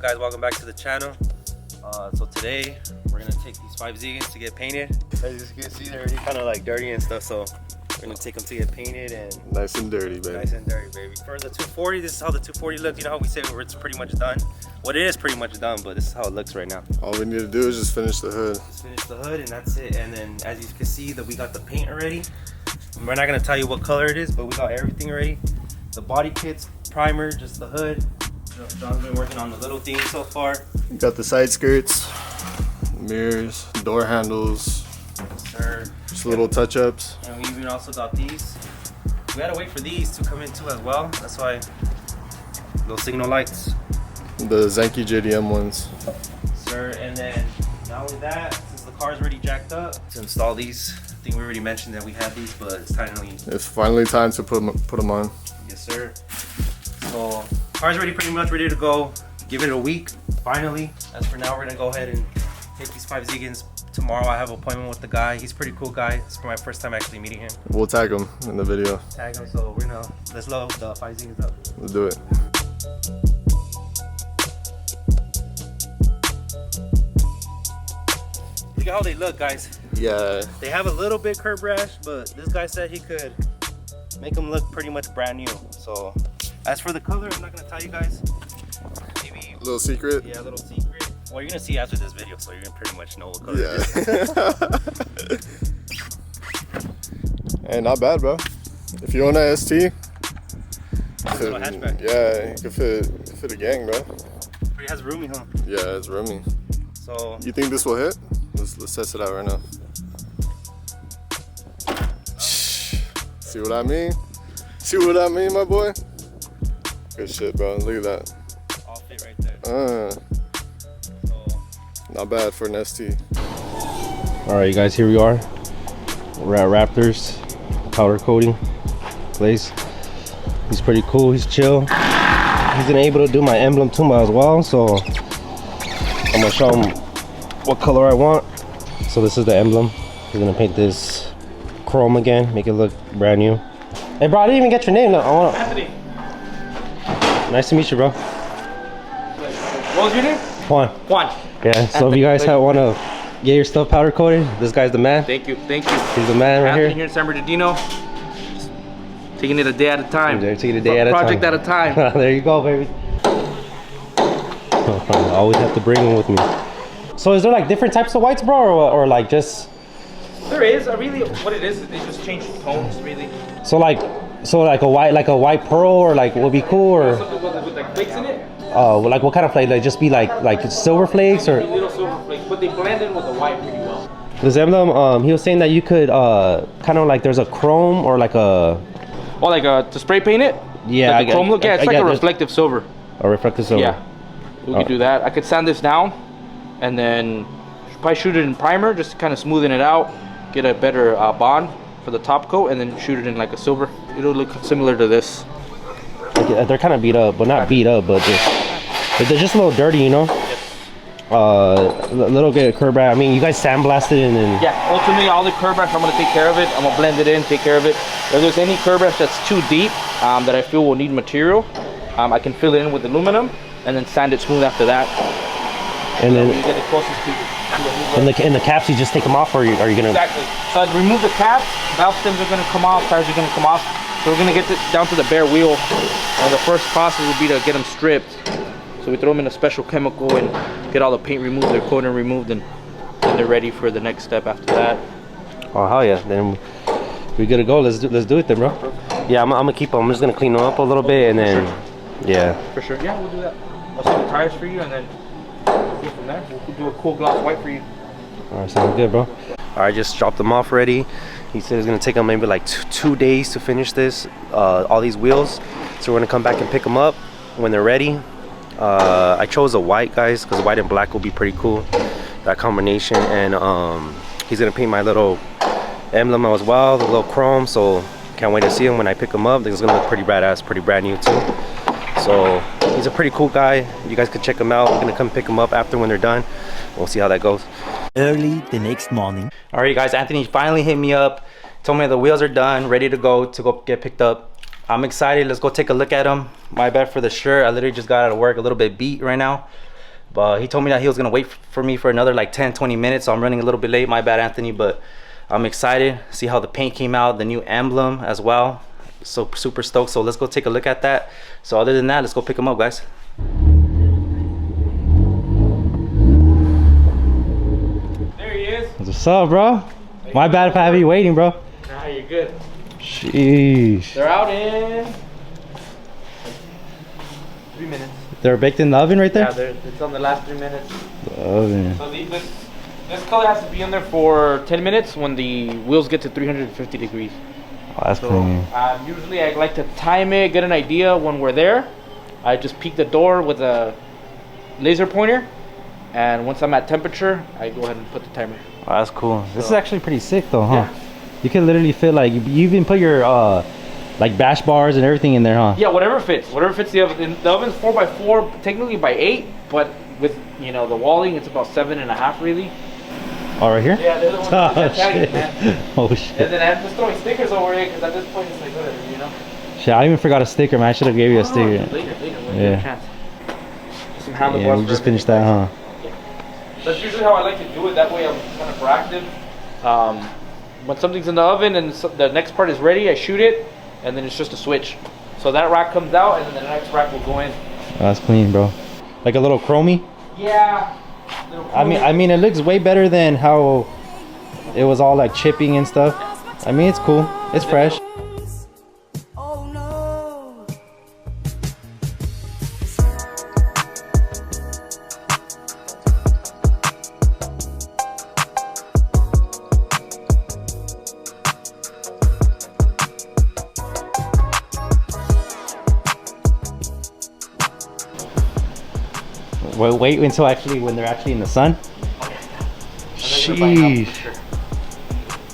guys, welcome back to the channel. So today we're gonna take these 5ZIGENs to get painted. As you can see, they're already kind of like dirty and stuff, so we're gonna take them to get painted and nice and dirty, baby. Nice and dirty, baby. For the 240, this is how the 240 looks. You know how we say it's pretty much done? Well, it is pretty much done, but this is how it looks right now. All we need to do is just finish the hood. Just finish the hood and that's it. And then as you can see, that we got the paint already. We're not gonna tell you what color it is, but we got everything ready. The body kits, primer, just the hood. John's been working on the little things so far. We got the side skirts, mirrors, door handles. Yes, sir. Just little touch-ups. And we even also got these. We had to wait for these to come in too as well. That's why those signal lights. The Zenki JDM ones. Sir, and then not only that, since the car's already jacked up, to install these. I think we already mentioned that we had these, but it's finally time to put them on. Yes, sir. So car's already pretty much ready to go. Give it a week, finally. As for now, we're gonna go ahead and take these 5ZIGENs. Tomorrow I have an appointment with the guy. He's a pretty cool guy. It's my first time actually meeting him. We'll tag him in the video. Tag him, so we're gonna, let's load the 5ZIGENs up. Let's do it. Look at how they look, guys. Yeah. They have a little bit curb rash, but this guy said he could make them look pretty much brand new. So as for the color, I'm not gonna tell you guys. Maybe a little secret. Yeah, a little secret. Well, you're gonna see after this video, so you're gonna pretty much know what color it is. Hey, not bad, bro. If you own an ST, little hatchback. Yeah, you can fit a gang, bro. It has roomy, huh? Yeah, it's roomy. So you think this will hit? Let's test it out right now. See what I mean? See what I mean, my boy? Good shit, bro. Look at that. All fit right there. Not bad for an ST. All right, you guys, here we are. We're at Raptor's powder coating place. He's pretty cool. He's chill. He's been able to do my emblem too as well, so I'm gonna show him what color I want. So this is the emblem. He's gonna paint this chrome again, make it look brand new. Hey, bro, I didn't even get your name. No, Anthony. Nice to meet you, bro. What was your name? Juan. Juan. Yeah. So if you guys want to get your stuff powder coated, this guy's the man. Thank you. Thank you. He's the man right Anthony here. here in San Bernardino. Just taking it a day at a time. Taking it a day at a time. Project at a time. There you go, baby. I always have to bring them with me. So is there like different types of whites, bro, or like just? There is. Really, what it is they just change tones, really. So like a white pearl, or like would be cool, or? Something with like flakes in it. Oh, like what kind of flake? Like just be like silver flakes, or? Little silver flakes, but they blend in with the white pretty well. This emblem, he was saying that you could kind of like there's a chrome or like a. Oh, like to spray paint it? Yeah, like the chrome look. Yeah, it's like a reflective silver. A reflective silver. Yeah, we could do that. I could sand this down, and then probably shoot it in primer, just to kind of smoothen it out, get a better bond for the top coat, and then shoot it in like a silver. It'll look similar to this. Like, they're kind of beat up, but not beat up, but they're just a little dirty, you know. A little bit of curb rash. I mean, you guys sandblasted it, and then yeah. Ultimately, all the curb rash, I'm gonna take care of it. I'm gonna blend it in, take care of it. If there's any curb rash that's too deep that I feel will need material, I can fill it in with aluminum and then sand it smooth after that. And then when you get it closest to in the caps, you just take them off, or are you gonna? Exactly. So I'd remove the cap. Valve stems are gonna come off. Tires are gonna come off. So we're gonna get this down to the bare wheel. And the first process would be to get them stripped. So we throw them in a special chemical and get all the paint removed, their coating removed, and they're ready for the next step after that. Oh hell yeah! Then we good to go. Let's do it then, bro. Yeah, I'm gonna keep them. I'm just gonna clean them up a little bit, and then yeah. For sure. Yeah, we'll do that. I'll set the tires for you, and then we'll go from there. We'll do a cool gloss white for you. All right, sounds good, bro. All right, just dropped them off already. He said it's gonna take him maybe like two days to finish this, all these wheels. So we're gonna come back and pick them up when they're ready. I chose a white, guys, because white and black will be pretty cool, that combination. And he's gonna paint my little emblem as well, the little chrome. So can't wait to see him when I pick him up. I think it's gonna look pretty badass, pretty brand new too. So he's a pretty cool guy. You guys could check him out. We're gonna come pick him up after when they're done. We'll see how that goes. Early the next morning. All right, guys, Anthony finally hit me up, told me the wheels are done, ready to go get picked up. I'm excited. Let's go take a look at them. My bad for the shirt. I literally just got out of work, a little bit beat right now. But he told me that he was gonna wait for me for another like 10-20 minutes, so I'm running a little bit late. My bad, Anthony, but I'm excited. See how the paint came out, the new emblem as well. So super stoked. So let's go take a look at that. So other than that, let's go pick him up, guys. There he is. What's up, bro? My bad if I have you waiting, bro. Nah, you're good. Sheesh. They're out in 3 minutes. They're baked in the oven right there? Yeah, it's on the last 3 minutes. The oven. So this color has to be in there for 10 minutes when the wheels get to 350 degrees. Oh, that's So clean. usually I like to time it, get an idea when we're there. I just peek the door with a laser pointer, and once I'm at temperature, I go ahead and put the timer. Oh, that's cool. This is So- actually pretty sick though, huh? Yeah. You can literally fit like, you even put your like bash bars and everything in there, huh? Yeah, whatever fits the oven. The oven's 4x4, technically by 8, but with the walling, it's about 7.5 really. Oh, right here? Yeah, they're the ones Oh, that tag shit. it, man. Oh, shit. And then I'm just throwing stickers over it because at this point it's like whatever, Shit, I even forgot a sticker, man. I should have gave you a sticker. Later, when you get a chance. Some handlebars. Yeah, we for just everything. finished that, huh? That's usually how I like to do it. That way I'm kind of proactive. When something's in the oven and the next part is ready, I shoot it, and then it's just a switch. So that rack comes out, and then the next rack will go in. Oh, that's clean, bro. Like a little chromey? Yeah. I mean, it looks way better than how it was all like chipping and stuff. I mean, it's cool. It's fresh. Oh no. Wait until when they're actually in the sun. Sheesh.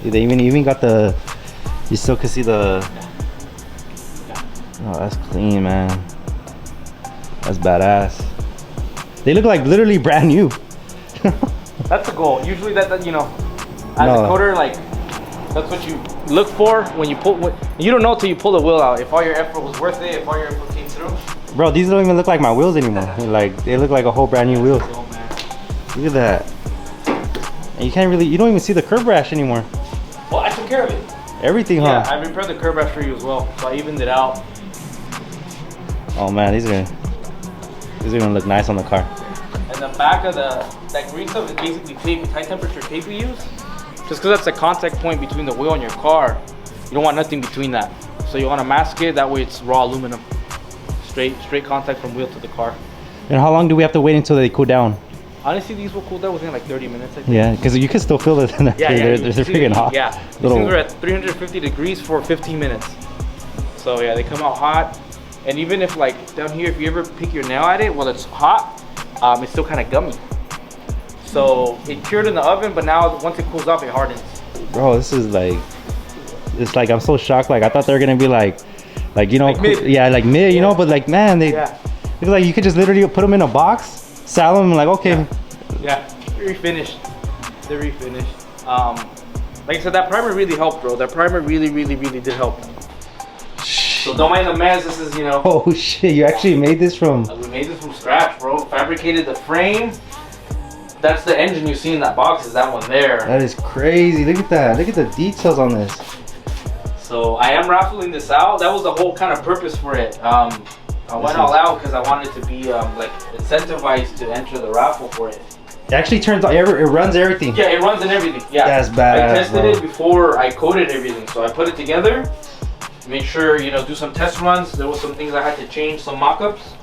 Dude, they even got the. You still can see the. Oh, that's clean, man. That's badass. They look like literally brand new. That's the goal. Usually as a coder, like that's what you look for when you pull. You don't know till you pull the wheel out if all your effort was worth it, if all your effort came through. Bro, these don't even look like my wheels anymore. Like they look like a whole brand new wheel. Oh man. Look at that. And you don't even see the curb rash anymore. Well, I took care of it. Everything, Yeah, huh? I repaired the curb rash for you as well, so I evened it out. Oh man, these are gonna look nice on the car. And the back of that green stuff is basically tape, high temperature tape we use. Just because that's the contact point between the wheel and your car. You don't want nothing between that. So you want to mask it, that way it's raw aluminum. Straight contact from wheel to the car. And how long do we have to wait until they cool down? Honestly, these will cool down within like 30 minutes, I think. Yeah, because you can still feel it. They're freaking hot. Yeah, these things are at 350 degrees for 15 minutes. So yeah, they come out hot. And even if like down here, if you ever pick your nail at it while it's hot, it's still kind of gummy. So it cured in the oven, but now once it cools off, it hardens. Bro, this is like, it's like I'm so shocked. Like I thought they were gonna be like Like mid. yeah, like mid, you know. But like man, they look like you could just literally put them in a box, sell them, like okay. Yeah, they're refinished. They're refinished. Like I said, that primer really helped, bro. That primer really did help. So don't mind the mess. This is, Oh shit! You actually made this from. we made this from scratch, bro. Fabricated the frame. That's the engine you see in that box. Is that one there? That is crazy. Look at that. Look at the details on this. So I am raffling this out. That was the whole kind of purpose for it. I went all out because I wanted to be like incentivized to enter the raffle for it. It actually turns on. It runs everything. Yeah, it runs and everything. Yeah, That's badass, I tested bro. it before I coded everything, so I put it together. Make sure do some test runs. There was some things I had to change, some mock-ups,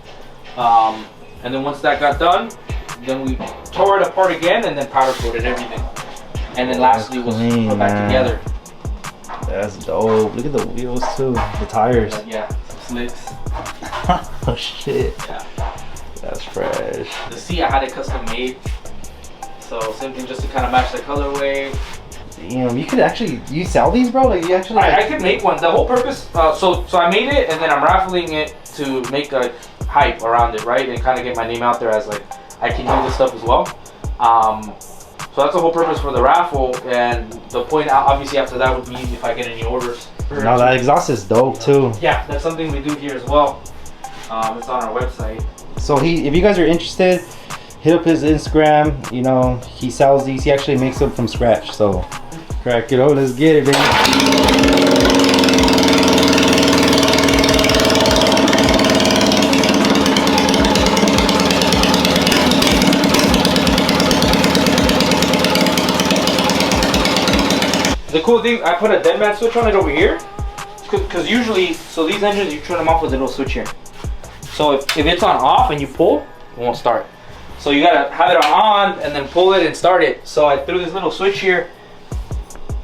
and then once that got done, then we tore it apart again and then powder coated everything, and then lastly was clean, put back man. together. That's dope. Look at the wheels too. The tires. But yeah, some slicks. Oh shit. Yeah. That's fresh. The seat I had it custom made, so same thing just to kind of match the colorway. Damn, you sell these, bro? Like you actually? I could make one. The whole purpose, so I made it and then I'm raffling it to make a hype around it, right? And kind of get my name out there as like, I can do this stuff as well. So that's the whole purpose for the raffle, and the point obviously after that would be if I get any orders. No, that exhaust is dope too. Yeah, that's something we do here as well. It's on our website. So if you guys are interested, hit up his Instagram. You know, he sells these. He actually makes them from scratch. So crack it open. Let's get it, baby. The cool thing, I put a dead man switch on it over here. Because usually, so these engines, you turn them off with a little switch here. So if it's on off and you pull, it won't start. So you gotta have it on and then pull it and start it. So I threw this little switch here.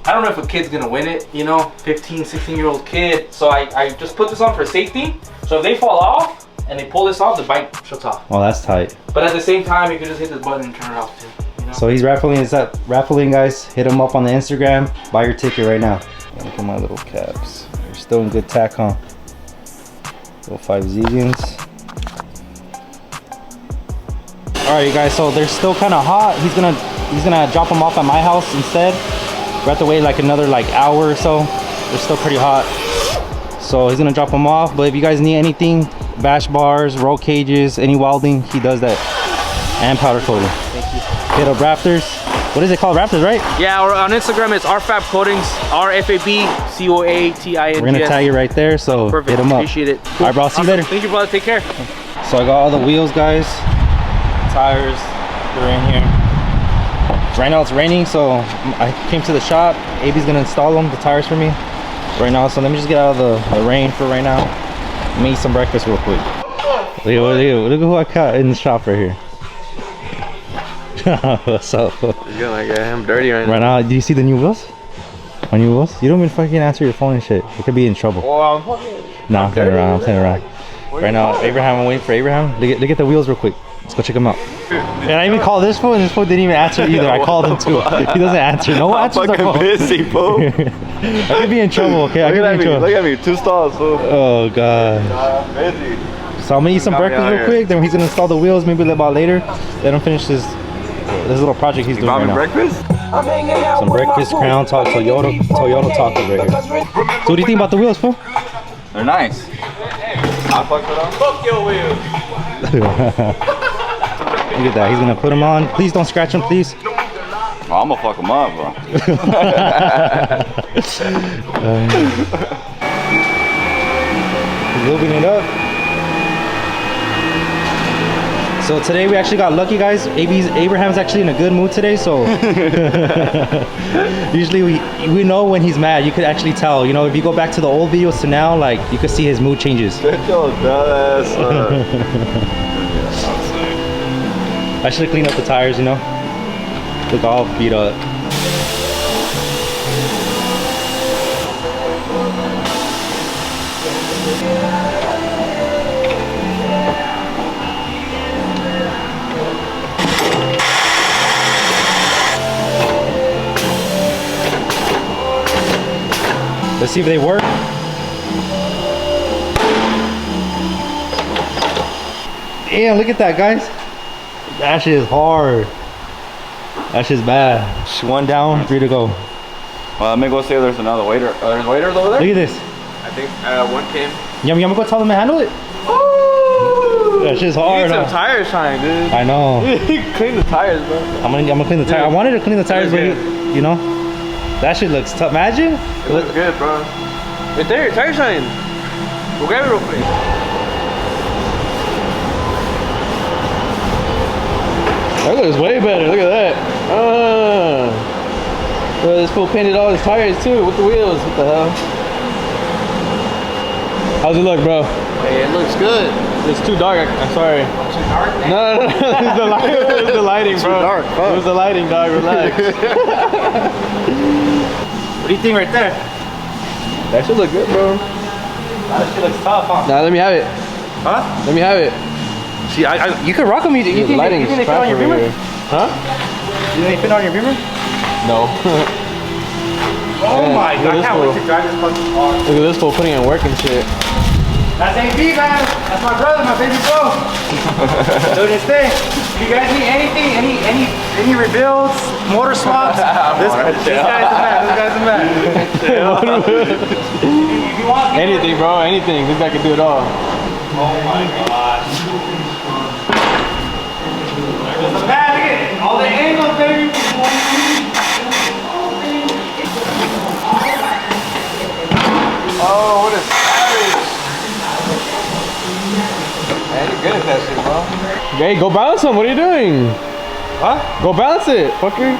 I don't know if a kid's gonna win it, you know, 15, 16-year-old kid. So I just put this on for safety. So if they fall off and they pull this off, the bike shuts off. Oh, that's tight. But at the same time, you can just hit this button and turn it off too. You know? So he's raffling. Is that raffling, guys? Hit him up on the Instagram. Buy your ticket right now. Look at my little caps. They're still in good tack, huh? Little 5ZIGENs. All right, you guys. So they're still kind of hot. He's gonna drop them off at my house instead. We have to wait like another hour or so. They're still pretty hot. So he's gonna drop them off. But if you guys need anything, bash bars, roll cages, any welding, he does that. And powder coating. Thank you. Hit up Raptors. What is it called? Raptors, right? Yeah, or on Instagram it's RFAB Coatings, RFAB COATINGS. We're gonna tag you right there, so Perfect. hit them up. Appreciate it. All right, bro. I'll see you later. Thank you, brother. Take care. So I got all the wheels, guys. Tires, they're in here. Right now it's raining, so I came to the shop. AB's gonna install them, the tires for me right now. So let me just get out of the rain for right now. Let me eat some breakfast real quick. Look at who I caught in the shop right here. What's up? You're gonna get him dirty right now. Right now, do you see the new wheels? My new wheels? You don't even fucking answer your phone and shit. You could be in trouble. Oh, I'm fucking. Nah, I'm playing around. I'm playing around. Right now, Abraham, I'm waiting for Abraham. Look at the wheels real quick. Let's go check them out. And I even called this phone, and this phone didn't even answer either. I called him too. He doesn't answer. No one answers our phone. I'm fucking busy, fool. I could be in trouble, okay? I could be in trouble. Look at me, 2 stalls, fool. Oh, God. I'm busy. So I'm gonna eat some breakfast real quick. Then he's gonna install the wheels, maybe about later. Let him finish this little project he's doing right now. Breakfast? Some breakfast, Crown Talk, Toyota tacos right here. So what do you think about the wheels, fool? They're nice. I fucked with them. Fuck your wheels. Look at that. He's gonna put them on. Please don't scratch them, please. Well, I'm gonna fuck them up, bro. He's lubing it up. So today we actually got lucky, guys. Abraham's actually in a good mood today, so usually we know when he's mad. You could actually tell, you know, if you go back to the old videos to now, like you could see his mood changes. Get your dumb ass up. I should have cleaned up the tires, you know. Look all beat up. Let's see if they work. Damn, look at that, guys. That shit is hard. That shit's bad. One down, 3 to go. Well, let me go see if there's another waiter. There's waiters over there? Look at this. I think one came. I'm gonna go tell them to handle it. Ooh! That shit's hard. You need some tire shine, dude. I know. Clean the tires, bro. I'm gonna clean the tire. I wanted to clean the tires, but you know, that shit looks tough. Imagine. It looks good, bro. Right there, tire shine. We'll grab it real quick. That looks way better. Look at that. Bro, this fool painted all his tires too with the wheels. What the hell? How's it look, bro? Hey, it looks good. It's too dark. I'm sorry. Too dark? No. It's the lighting, bro. Too dark. It was the lighting, dog. Relax. What do you think right there? That should look good, bro. That shit looks tough, huh? Nah, let me have it. Huh? Let me have it. See, you can rock them. You think they fit on your Beamer? Huh? You think they fit on your Beamer? No. Oh my God! I can't wait fool. to drive this fucking car. Look at this fool putting in work and shit. That's AB, man. That's my brother, my baby bro. Do this thing. If you guys need anything, any rebuilds, motor swaps, this guy's the man. This guy's the man. If you want Anything, bro. Anything. This guy can do it all. Oh my God. Hey, go balance him. What are you doing? Huh? Go balance it, fucker.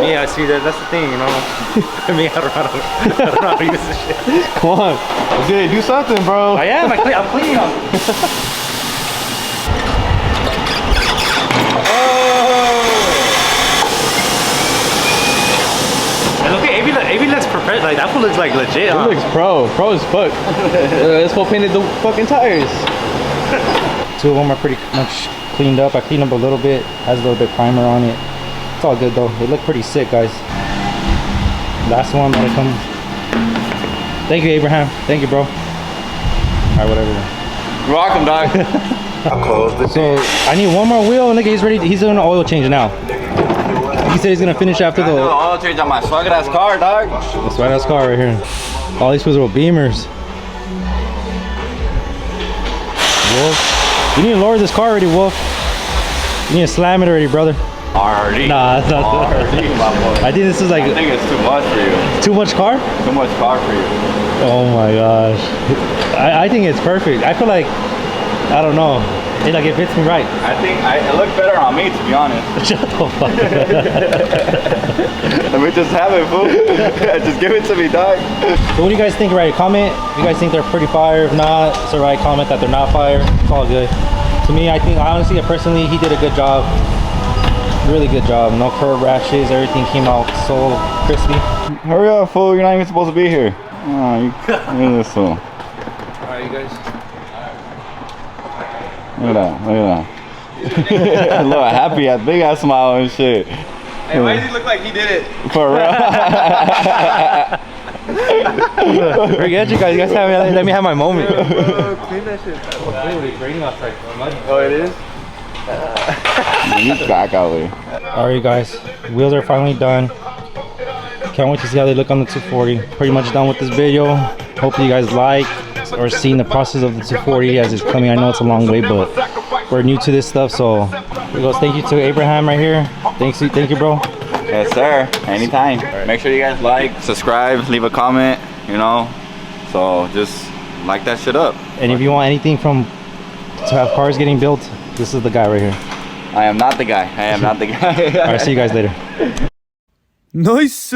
Yeah, see that's the thing, you know. I mean, I don't know how to use this shit. Come on. Dude, do something, bro. I am. I'm cleaning them. And look at AB looks prepared. Like that fool looks like legit. It Huh? looks pro as fuck. This whole painted the fucking tires. 2 of them are pretty much cleaned up. I cleaned up a little bit. Has a little bit primer on it. It's all good though. They look pretty sick, guys. Last one that comes. Thank you, Abraham. Thank you, bro. All right, whatever. You're welcome, dog. So I need one more wheel. Look, he's ready. He's doing an oil change now. He said he's gonna finish after the oil change on my swag ass car, dog. That's right, that's car right here. All these fools are Beamers. Wolf, you need to lower this car already, Wolf. You need to slam it already, brother. Already. Nah, it's not. Already, my boy. I think this is like I think it's too much for you. too much car. Too much car for you. Oh my gosh. I think it's perfect. I feel like, I don't know. It fits me right. I think it looked better on me, to be honest. Shut the fuck up. Let me just have it, fool. Just give it to me, dog. So what do you guys think? Right, comment. If you guys think they're pretty fire. If not, it's alright. Comment that they're not fire. It's all good. To me, I think honestly, personally, he did a good job. Really good job. No curb rashes. Everything came out so crispy. Hurry up, fool. You're not even supposed to be here. Oh, look at this fool. Alright, you guys. Look at that. A little happy, a big ass smile and shit. Hey, why does he look like he did it? For real. Forget you guys. You guys let me have my moment. Clean that shit. Oh, it is? You back out there. Alright guys, wheels are finally done. Can't wait to see how they look on the 240. Pretty much done with this video. Hopefully you guys like or seen the process of the 240 as it's coming. I know it's a long way, but we're new to this stuff, so here goes. Thank you to Abraham right here. Thank you, bro. Yes, sir. Anytime. Make sure you guys like, subscribe, leave a comment, you know. So just like that shit up. And if you want anything to have cars getting built, this is the guy right here. I am not the guy. I am not the guy. Alright, see you guys later. Nice!